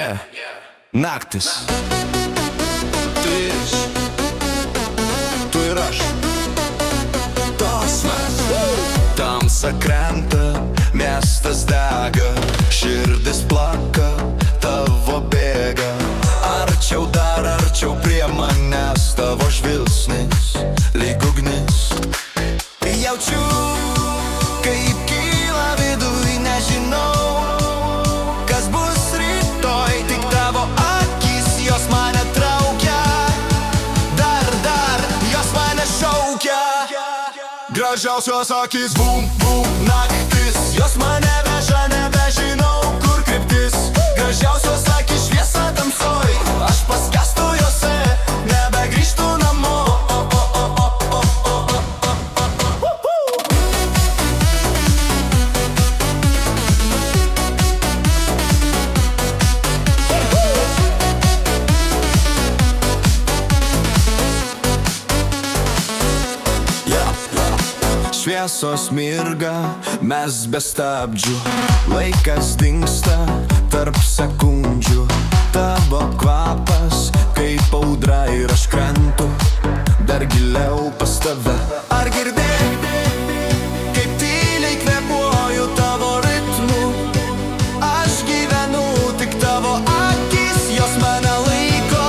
Yeah, naktis. Tu ir aš. Tos mes. Tamsa krenta, miestas dega, širdis plaka, tavo bėga. Arčiau dar arčiau prie manęs, tavo žvilgsnis lyg ugnis. Jaučiu, kaip kyla viduj, nežinau, kas bus rytoj, tik tavo akis, jos mane traukia. Dar, jos mane šaukia. Gražiausios akis, bum, bum, naktis. Jos mane veža, nebežinau, kur kryptis. Gražiausios akis, šviesa tamsoj, aš paskęstu jose, nebegrįžtu namo. Šviesos mirga, mes be stabdžių, laikas dingsta tarp sekundžių. Tavo kvapas, kaip audra ir aš krentu dar giliau pas tave. Ar girdėjai, kaip tyliai kvėpuoju tavo ritmu? Aš gyvenu, tik tavo akis, jos mane laiko.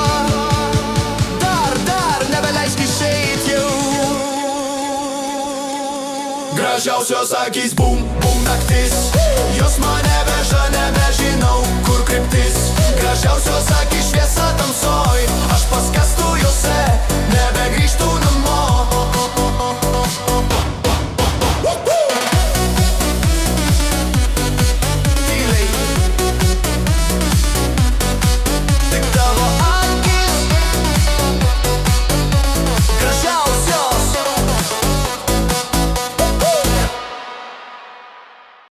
Dar, nebeleisk išeit jau. Gražiausios akis, bum, bum, naktis.